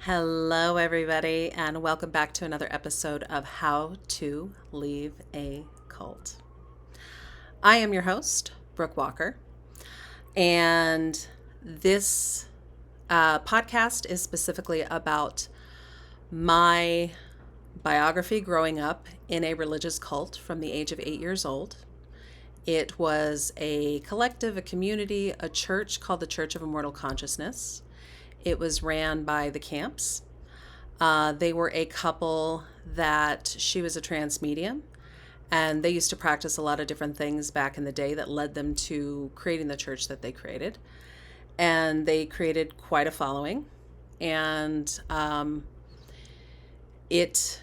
Hello, everybody, and welcome back to another episode of How to Leave a Cult. I am your host, Brooke Walker, and this podcast is specifically about my biography growing up in a religious cult from the age of 8 years old. It was a collective, a community, a church called the Church of Immortal Consciousness. It was ran by the Camps. They were a couple that she was a trance medium, and they used to practice a lot of different things back in the day that led them to creating the church that they created. And they created quite a following. And it,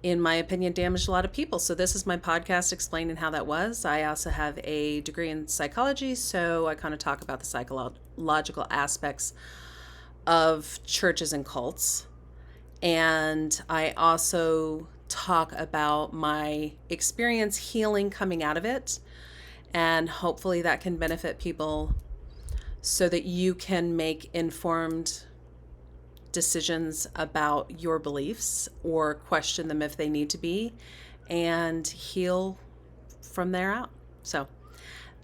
in my opinion, damaged a lot of people. So this is my podcast explaining how that was. I also have a degree in psychology, so I kind of talk about the psychological aspects of churches and cults. And I also talk about my experience healing coming out of it. And hopefully that can benefit people so that you can make informed decisions about your beliefs or question them if they need to be and heal from there out. So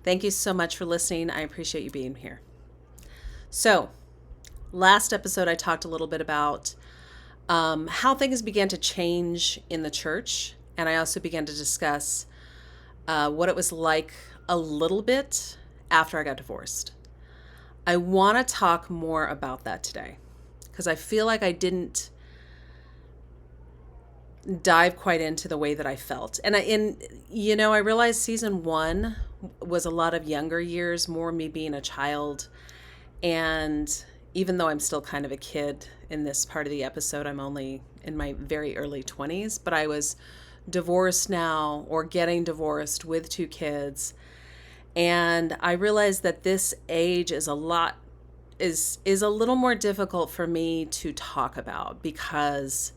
thank you so much for listening. I appreciate you being here. So last episode, I talked a little bit about how things began to change in the church. And I also began to discuss what it was like a little bit after I got divorced. I want to talk more about that today because I feel like I didn't dive quite into the way that I felt. And I realized season 1 was a lot of younger years, more me being a child. And even though I'm still kind of a kid in this part of the episode, I'm only in my very early 20s, but I was divorced now or getting divorced with 2 kids. And I realized that this age is a little more difficult for me to talk about because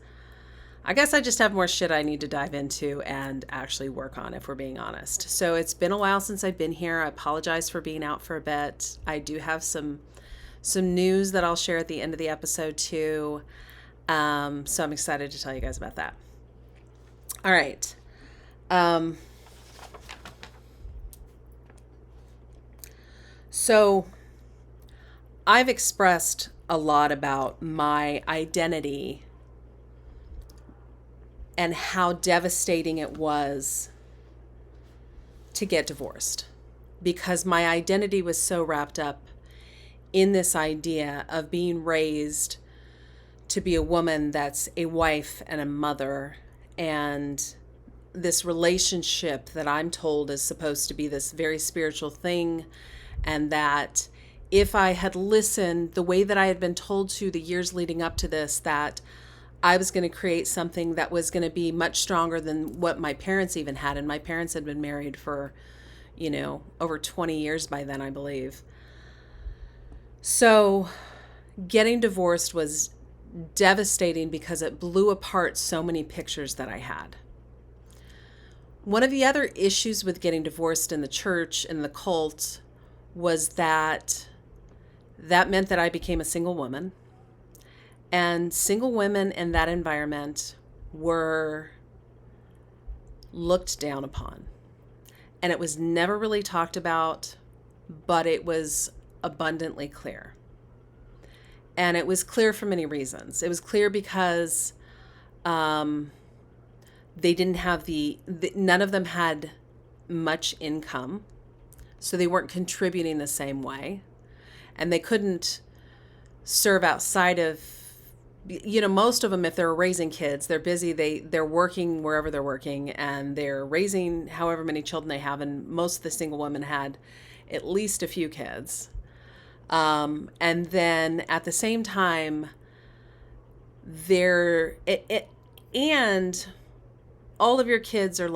I guess I just have more shit I need to dive into and actually work on, if we're being honest. So it's been a while since I've been here. I apologize for being out for a bit. I do have some news that I'll share at the end of the episode too. So I'm excited to tell you guys about that. All right. So I've expressed a lot about my identity and how devastating it was to get divorced because my identity was so wrapped up in this idea of being raised to be a woman that's a wife and a mother, and this relationship that I'm told is supposed to be this very spiritual thing, and that if I had listened the way that I had been told to the years leading up to this, that I was going to create something that was going to be much stronger than what my parents even had. And my parents had been married for, over 20 years by then, I believe. So getting divorced was devastating because it blew apart so many pictures that I had. One of the other issues with getting divorced in the church, in the cult, was that meant that I became a single woman. And single women in that environment were looked down upon. And it was never really talked about, but it was abundantly clear. And it was clear for many reasons. It was clear because they didn't have none of them had much income, so they weren't contributing the same way. And they couldn't serve outside of, most of them, if they're raising kids, they're busy, they're working wherever they're working, and they're raising however many children they have. And most of the single women had at least a few kids. And then at the same time, and all of your kids are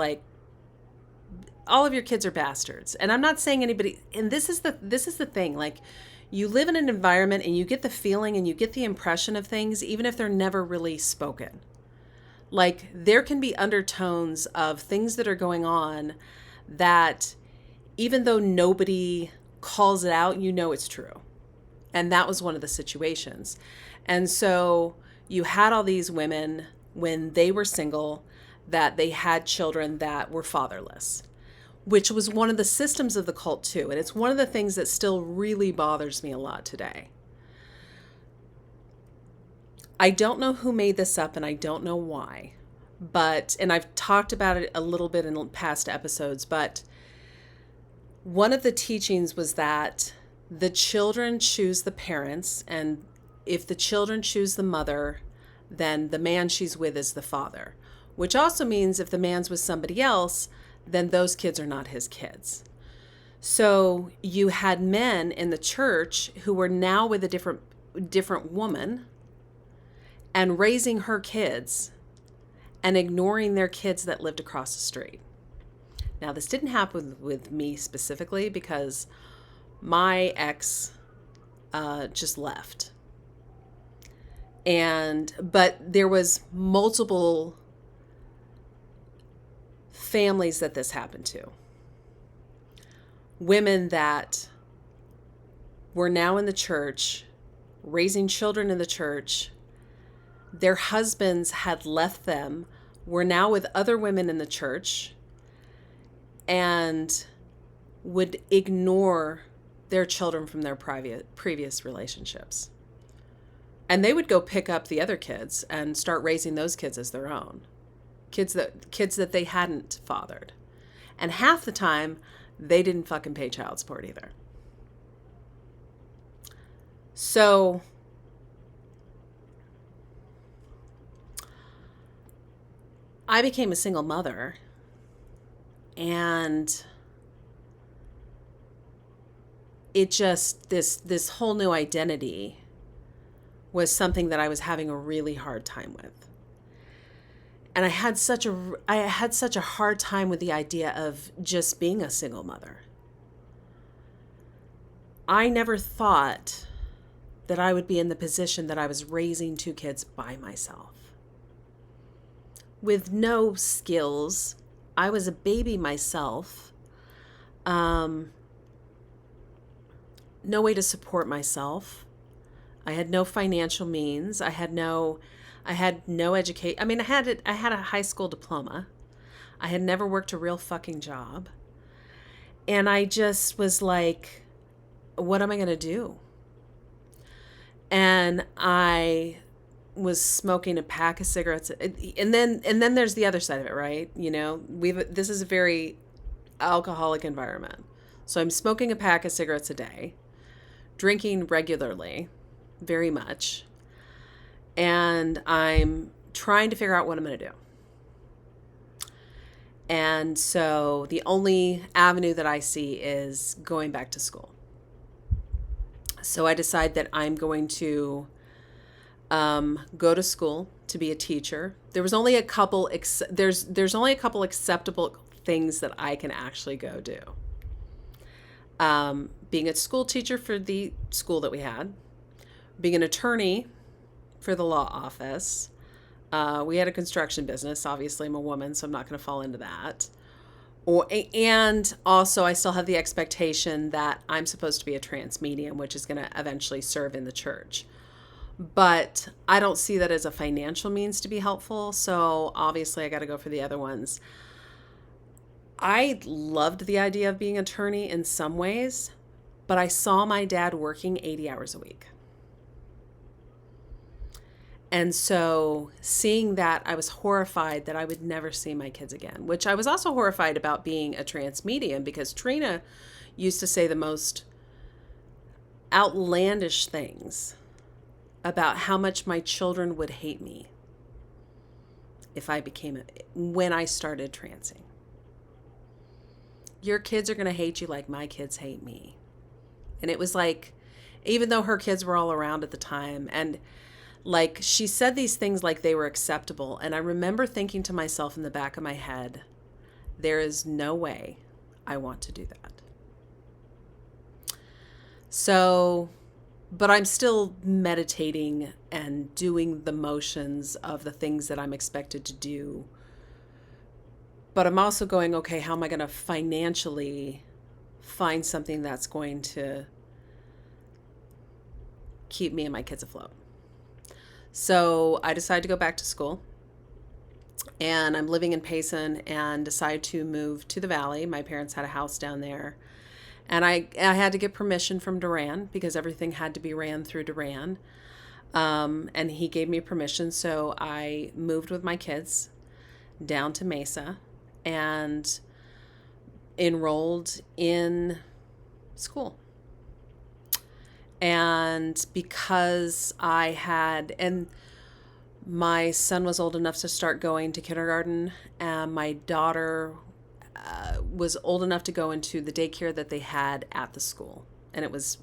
bastards. And I'm not saying anybody, and this is the thing, like, you live in an environment and you get the feeling and you get the impression of things, even if they're never really spoken. Like, there can be undertones of things that are going on that, even though nobody calls it out, it's true. And that was one of the situations. And so you had all these women when they were single that they had children that were fatherless, which was one of the systems of the cult too. And it's one of the things that still really bothers me a lot today. I don't know who made this up and I don't know why, and I've talked about it a little bit in past episodes, but one of the teachings was that the children choose the parents, and if the children choose the mother, then the man she's with is the father, which also means if the man's with somebody else, then those kids are not his kids. So you had men in the church who were now with a different woman and raising her kids and ignoring their kids that lived across the street. Now, this didn't happen with me specifically because my ex just left. But there was multiple families that this happened to. Women that were now in the church, raising children in the church. Their husbands had left them, were now with other women in the church, and would ignore their children from their previous relationships. And they would go pick up the other kids and start raising those kids as their own. Kids that they hadn't fathered. And half the time, they didn't fucking pay child support either. So I became a single mother, and it just, this whole new identity was something that I was having a really hard time with. And I had such a hard time with the idea of just being a single mother. I never thought that I would be in the position that I was raising two kids by myself. With no skills. I was a baby myself. No way to support myself. I had no financial means. I had no education. I mean, I had a high school diploma. I had never worked a real fucking job. And I just was like, what am I going to do? And I was smoking a pack of cigarettes, and then there's the other side of it, right? You know, this is a very alcoholic environment. So I'm smoking a pack of cigarettes a day, drinking regularly, very much, and I'm trying to figure out what I'm going to do. And so the only avenue that I see is going back to school. So I decide that I'm going to go to school to be a teacher. There was only a couple. There's only a couple acceptable things that I can actually go do. Being a school teacher for the school that we had, being an attorney for the law office. We had a construction business. Obviously, I'm a woman, so I'm not going to fall into that. And also, I still have the expectation that I'm supposed to be a trans medium, which is going to eventually serve in the church. But I don't see that as a financial means to be helpful. So obviously I got to go for the other ones. I loved the idea of being an attorney in some ways, but I saw my dad working 80 hours a week. And so seeing that, I was horrified that I would never see my kids again, which I was also horrified about being a trans medium, because Trina used to say the most outlandish things about how much my children would hate me when I started transing. Your kids are going to hate you like my kids hate me. And it was like, even though her kids were all around at the time, and like she said these things like they were acceptable. And I remember thinking to myself in the back of my head, there is no way I want to do that. So, but I'm still meditating and doing the motions of the things that I'm expected to do. But I'm also going, okay, how am I going to financially find something that's going to keep me and my kids afloat. So I decided to go back to school, and I'm living in Payson and decided to move to the Valley. My parents had a house down there, and I had to get permission from Duran because everything had to be ran through Duran. And he gave me permission. So I moved with my kids down to Mesa and enrolled in school. And because and my son was old enough to start going to kindergarten, and my daughter was old enough to go into the daycare that they had at the school, and it was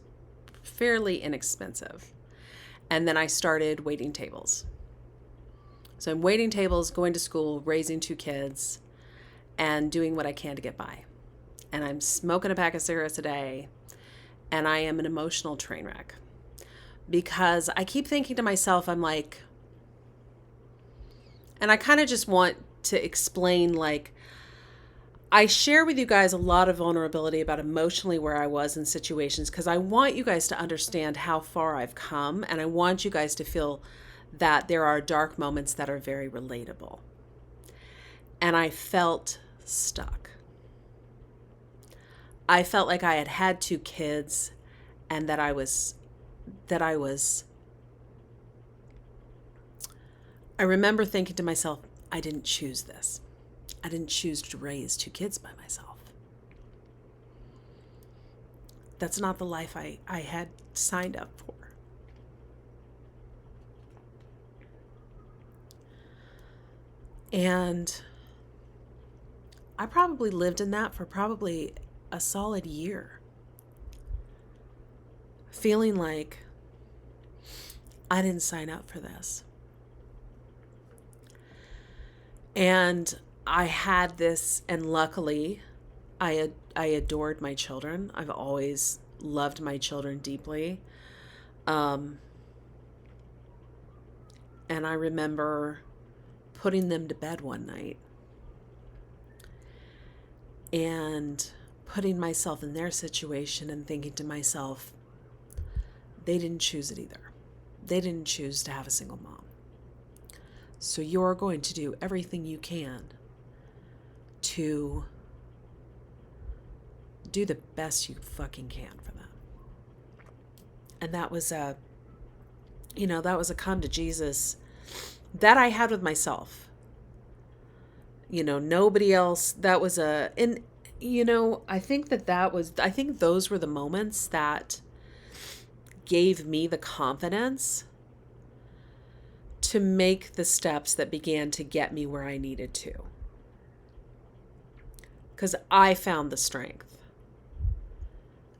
fairly inexpensive. And then I started waiting tables. So I'm waiting tables, going to school, raising 2 kids, and doing what I can to get by. And I'm smoking a pack of cigarettes a day, and I am an emotional train wreck. Because I keep thinking to myself, I'm like, and I kind of just want to explain, like, I share with you guys a lot of vulnerability about emotionally where I was in situations because I want you guys to understand how far I've come, and I want you guys to feel that there are dark moments that are very relatable. And I felt stuck. I felt like I had 2 kids and that I remember thinking to myself, I didn't choose this. I didn't choose to raise 2 kids by myself. That's not the life I had signed up for. And I probably lived in that for probably a solid year. Feeling like I didn't sign up for this. And I had this, and luckily, I adored my children. I've always loved my children deeply. And I remember putting them to bed one night and putting myself in their situation and thinking to myself, they didn't choose it either. They didn't choose to have a single mom. So you're going to do everything you can to do the best you fucking can for them. And that was a come to Jesus that I had with myself. Nobody else, I think those were the moments that gave me the confidence to make the steps that began to get me where I needed to. Because I found the strength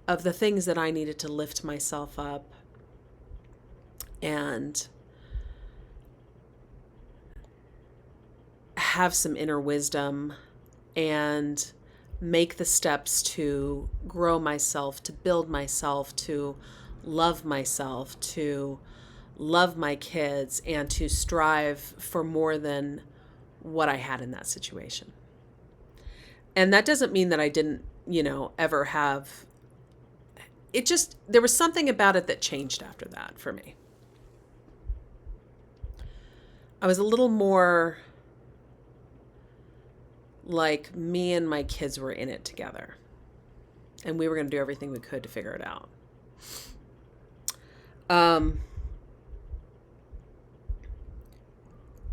of the things that I needed to lift myself up and have some inner wisdom and make the steps to grow myself, to build myself, to love myself, to love my kids, and to strive for more than what I had in that situation. And that doesn't mean that I didn't, ever have, there was something about it that changed after that for me. I was a little more like me and my kids were in it together. And we were going to do everything we could to figure it out.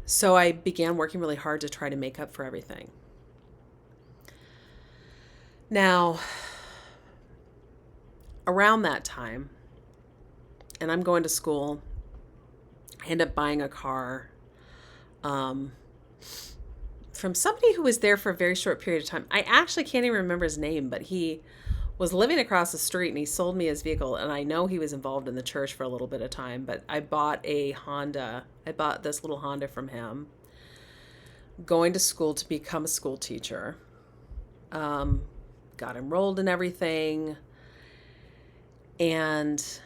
So I began working really hard to try to make up for everything. Now, around that time, and I'm going to school, I end up buying a car from somebody who was there for a very short period of time. I actually can't even remember his name, but he was living across the street and he sold me his vehicle, and I know he was involved in the church for a little bit of time, but I bought a Honda. I bought this little Honda from him, going to school to become a school teacher. Got enrolled in everything, and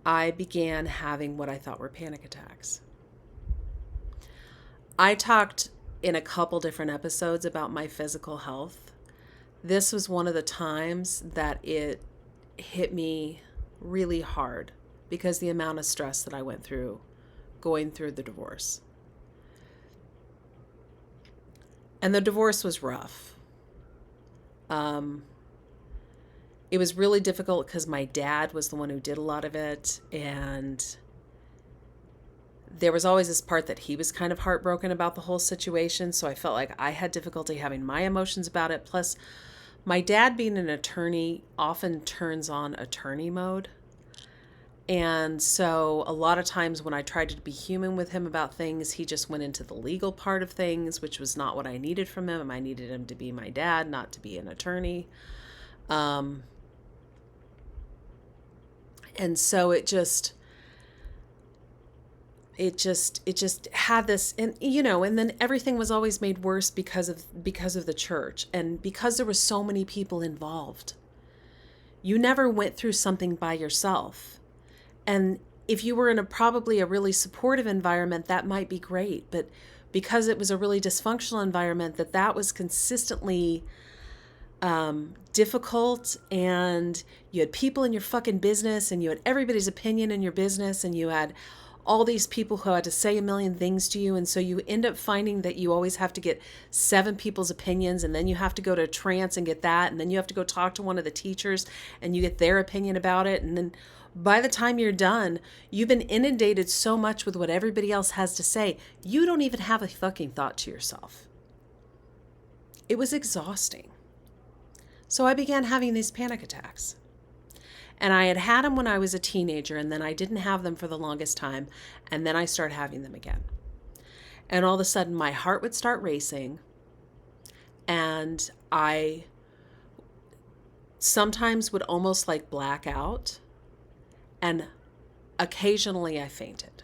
I began having what I thought were panic attacks. I talked in a couple different episodes about my physical health. This was one of the times that it hit me really hard because the amount of stress that I went through going through the divorce. And the divorce was rough. It was really difficult because my dad was the one who did a lot of it, and there was always this part that he was kind of heartbroken about the whole situation, so I felt like I had difficulty having my emotions about it. Plus, my dad being an attorney often turns on attorney mode. And so a lot of times when I tried to be human with him about things, he just went into the legal part of things, which was not what I needed from him. I needed him to be my dad, not to be an attorney. And so it just had this, and and then everything was always made worse because of the church, and because there were so many people involved. You never went through something by yourself. And if you were in probably a really supportive environment, that might be great, but because it was a really dysfunctional environment, that was consistently difficult, and you had people in your fucking business, and you had everybody's opinion in your business, and you had all these people who had to say a million things to you, and so you end up finding that you always have to get 7 people's opinions, and then you have to go to a trance and get that, and then you have to go talk to one of the teachers and you get their opinion about it, and then by the time you're done, you've been inundated so much with what everybody else has to say, you don't even have a fucking thought to yourself. It was exhausting. So I began having these panic attacks. And I had them when I was a teenager, and then I didn't have them for the longest time, and then I started having them again. And all of a sudden, my heart would start racing, and I sometimes would almost like black out, and occasionally I fainted.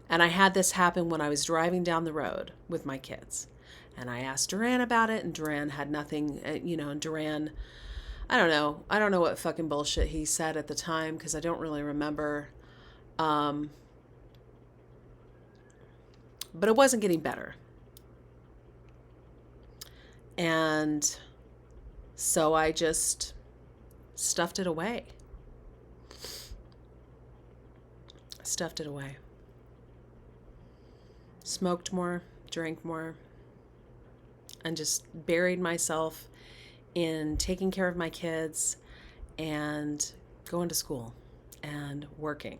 And I had this happen when I was driving down the road with my kids. And I asked Duran about it, and Duran had nothing, and Duran, I don't know what fucking bullshit he said at the time, because I don't really remember. But it wasn't getting better. And so I just stuffed it away. Smoked more, drank more, and just buried myself in taking care of my kids and going to school and working.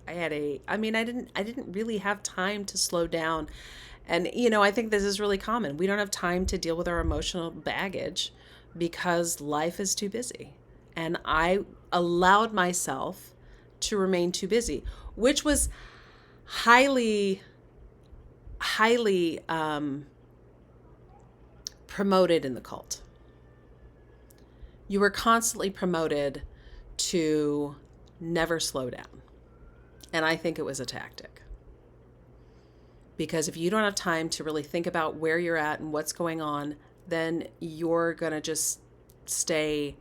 I didn't really have time to slow down. And, I think this is really common. We don't have time to deal with our emotional baggage because life is too busy. And I allowed myself to remain too busy, which was highly promoted in the cult. You were constantly promoted to never slow down. And I think it was a tactic. Because if you don't have time to really think about where you're at and what's going on, then you're going to just stay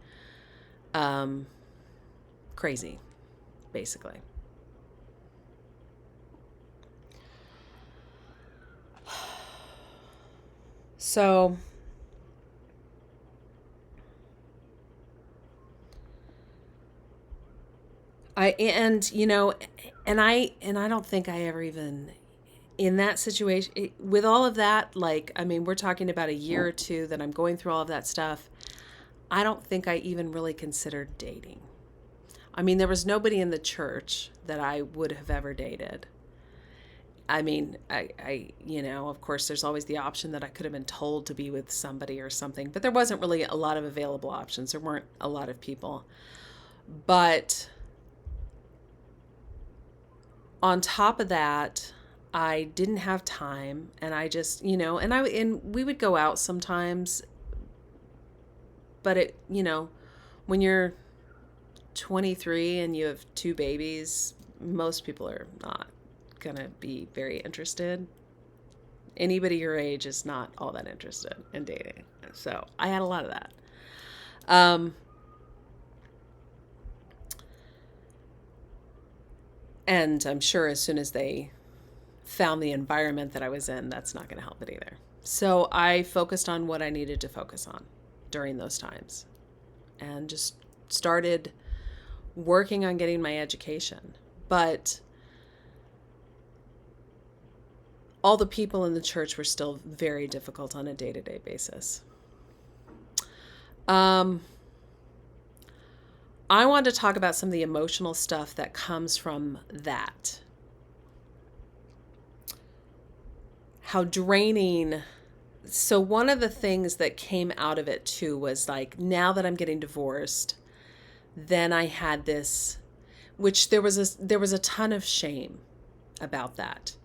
crazy, basically. So I don't think I ever even, in that situation, with all of that, we're talking about a year or two that I'm going through all of that stuff. I don't think I even really considered dating. There was nobody in the church that I would have ever dated. Of course, there's always the option that I could have been told to be with somebody or something, but there wasn't really a lot of available options. There weren't a lot of people. But on top of that, I didn't have time, and I just, and we would go out sometimes, but when you're 23 and you have 2 babies, most people are not gonna be very interested. Anybody your age is not all that interested in dating. So I had a lot of that. And I'm sure as soon as they found the environment that I was in, that's not going to help it either. So I focused on what I needed to focus on during those times, and just started working on getting my education. But all the people in the church were still very difficult on a day-to-day basis. I want to talk about some of the emotional stuff that comes from that. How draining. So one of the things that came out of it too was like, now that I'm getting divorced, then I had this, which there was a ton of shame about that,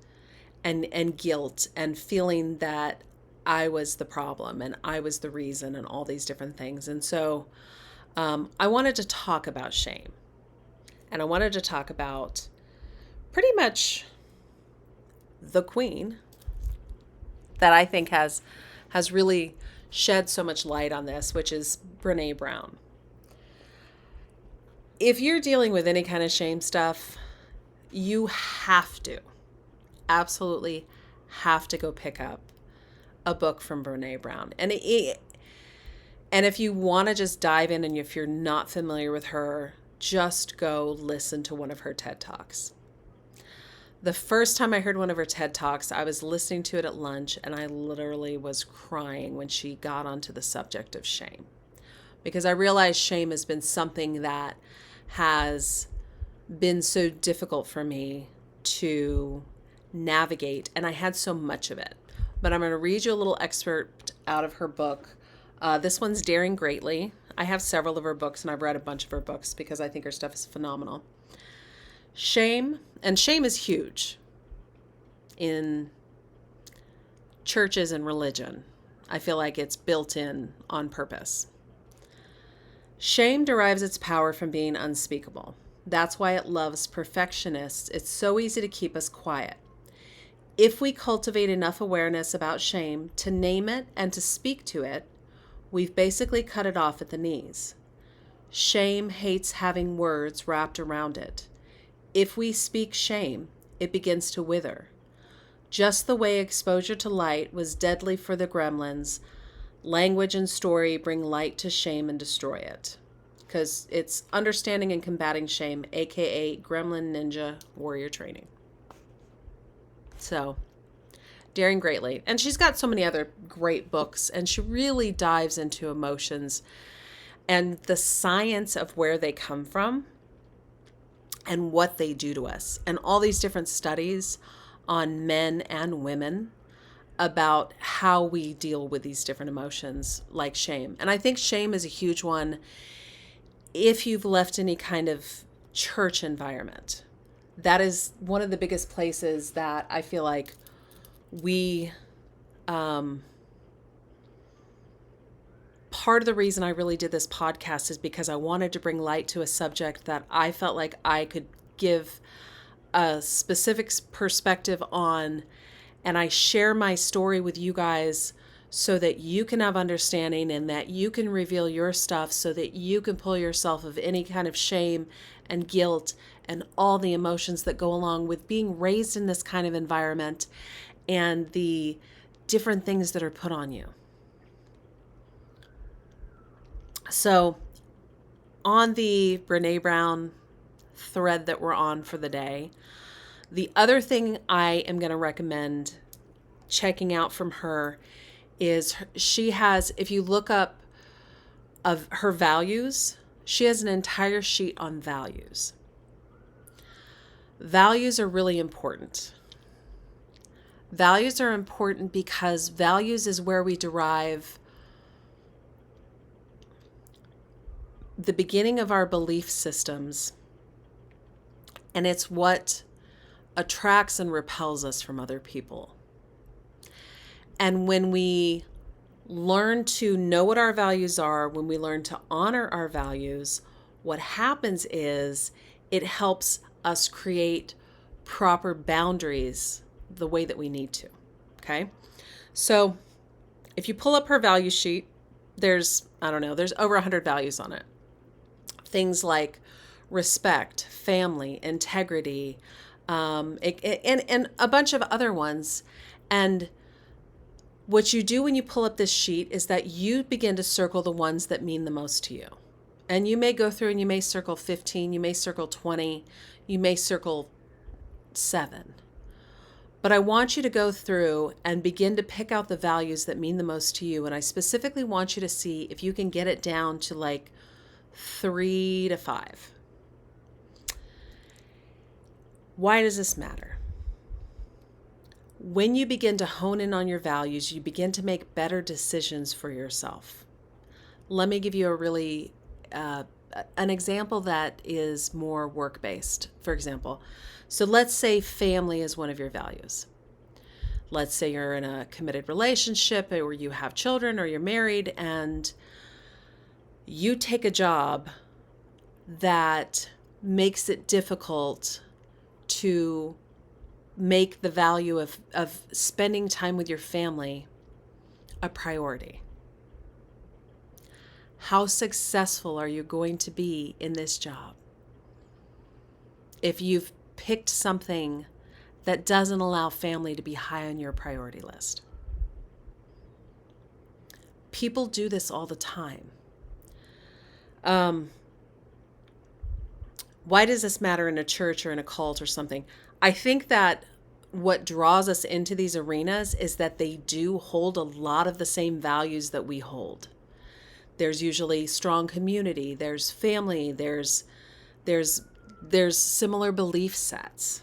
and guilt, and feeling that I was the problem and I was the reason, and all these different things. And so I wanted to talk about shame, and I wanted to talk about pretty much the queen that I think has really shed so much light on this, which is Brené Brown. If you're dealing with any kind of shame stuff, you absolutely have to go pick up a book from Brené Brown. And if you want to just dive in, and if you're not familiar with her, just go listen to one of her TED Talks. The first time I heard one of her TED Talks, I was listening to it at lunch, and I literally was crying when she got onto the subject of shame. Because I realized shame has been something that has been so difficult for me to navigate, and I had so much of it. But I'm going to read you a little excerpt out of her book. This one's Daring Greatly. I have several of her books, and I've read a bunch of her books because I think her stuff is phenomenal. Shame is huge in churches and religion. I feel like it's built in on purpose. Shame derives its power from being unspeakable. That's why it loves perfectionists. It's so easy to keep us quiet. If we cultivate enough awareness about shame to name it and to speak to it, we've basically cut it off at the knees. Shame hates having words wrapped around it. If we speak shame, it begins to wither. Just the way exposure to light was deadly for the gremlins, language and story bring light to shame and destroy it. Because it's understanding and combating shame, aka Gremlin Ninja Warrior Training. So, Daring Greatly. And she's got so many other great books, and she really dives into emotions and the science of where they come from and what they do to us, and all these different studies on men and women about how we deal with these different emotions like shame. And I think shame is a huge one if you've left any kind of church environment. That is one of the biggest places that I feel like we, part of the reason I really did this podcast is because I wanted to bring light to a subject that I felt like I could give a specific perspective on, and I share my story with you guys so that you can have understanding, and that you can reveal your stuff so that you can pull yourself of any kind of shame and guilt and all the emotions that go along with being raised in this kind of environment and the different things that are put on you. So on the Brené Brown thread that we're on for the day, the other thing I am going to recommend checking out from her is she has, if you look up of her values, she has an entire sheet on values. Values are really important. Values are important because values is where we derive the beginning of our belief systems, and it's what attracts and repels us from other people. And when we learn to know what our values are, when we learn to honor our values, what happens is it helps us create proper boundaries the way that we need to. Okay? So if you pull up her value sheet, there's over 100 values on it. Things like respect, family, integrity, and a bunch of other ones. And what you do when you pull up this sheet is that you begin to circle the ones that mean the most to you. And you may go through and you may circle 15, you may circle 20, you may circle 7. But I want you to go through and begin to pick out the values that mean the most to you. And I specifically want you to see if you can get it down to like 3 to 5. Why does this matter? When you begin to hone in on your values, you begin to make better decisions for yourself. Let me give you an example that is more work-based, for example. So let's say family is one of your values. Let's say you're in a committed relationship or you have children or you're married and you take a job that makes it difficult to make the value of spending time with your family a priority. How successful are you going to be in this job if you've picked something that doesn't allow family to be high on your priority list? People do this all the time. Why does this matter in a church or in a cult or something? I think that what draws us into these arenas is that they do hold a lot of the same values that we hold. There's usually strong community, there's family, there's similar belief sets.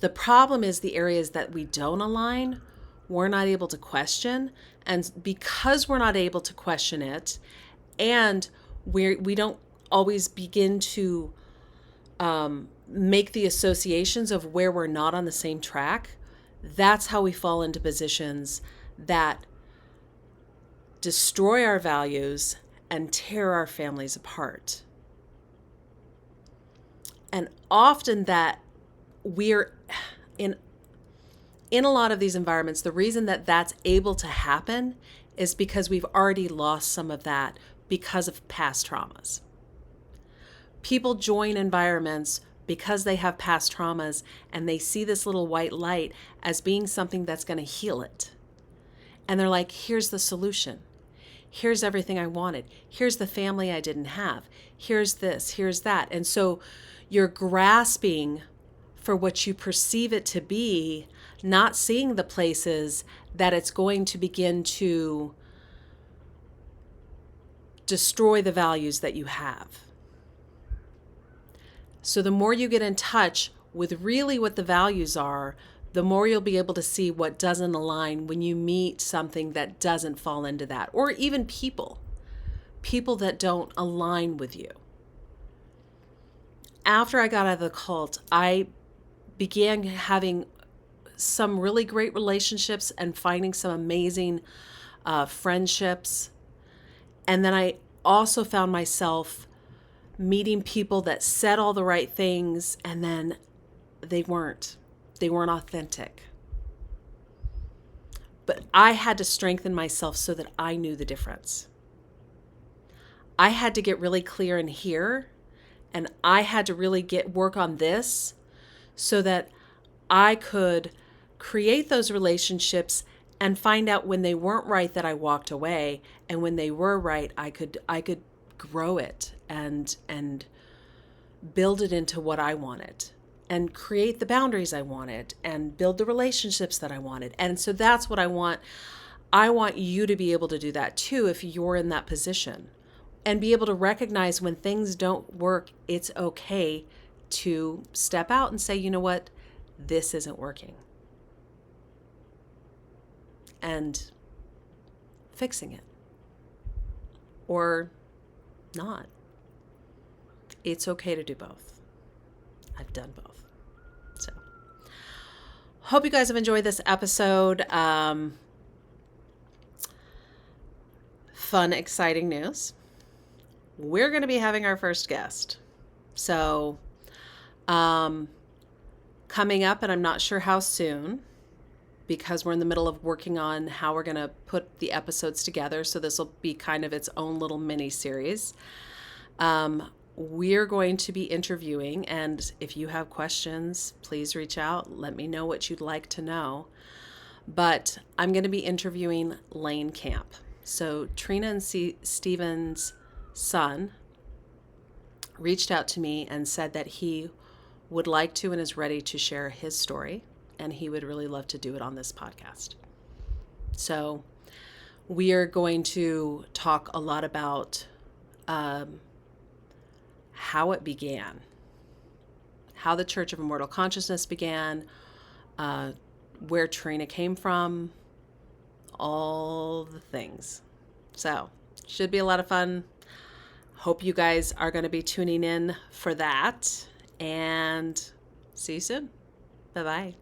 The problem is the areas that we don't align, we're not able to question. And because we're not able to question it, and we don't always begin to make the associations of where we're not on the same track, that's how we fall into positions that destroy our values and tear our families apart. And often that we're in a lot of these environments, the reason that that's able to happen is because we've already lost some of that because of past traumas. People join environments because they have past traumas and they see this little white light as being something that's going to heal it. And they're like, here's the solution. Here's everything I wanted. Here's the family I didn't have. Here's this, here's that. And so you're grasping for what you perceive it to be, not seeing the places that it's going to begin to destroy the values that you have. So the more you get in touch with really what the values are, the more you'll be able to see what doesn't align when you meet something that doesn't fall into that, or even people that don't align with you. After I got out of the cult, I began having some really great relationships and finding some amazing friendships. And then I also found myself meeting people that said all the right things and then they weren't authentic. But I had to strengthen myself so that I knew the difference. I had to get really clear in here, and I had to really work on this so that I could create those relationships and find out when they weren't right that I walked away, and when they were right, I could grow it and build it into what I wanted, and create the boundaries I wanted, and build the relationships that I wanted. And so that's what I want. I want you to be able to do that too if you're in that position, and be able to recognize when things don't work. It's okay to step out and say, you know what, this isn't working, and fixing it or not. It's okay to do both. I've done both. So hope you guys have enjoyed this episode. Fun, exciting news. We're going to be having our first guest. So coming up, and I'm not sure how soon, because we're in the middle of working on how we're going to put the episodes together. So this will be kind of its own little mini series. We're going to be interviewing, and if you have questions, please reach out. Let me know what you'd like to know. But I'm going to be interviewing Lane Camp. So Trina and Steven's son reached out to me and said that he would like to and is ready to share his story, and he would really love to do it on this podcast. So we are going to talk a lot about how it began, how the Church of Immortal Consciousness began, where Trina came from, all the things. So, should be a lot of fun. Hope you guys are going to be tuning in for that, and see you soon. Bye-bye.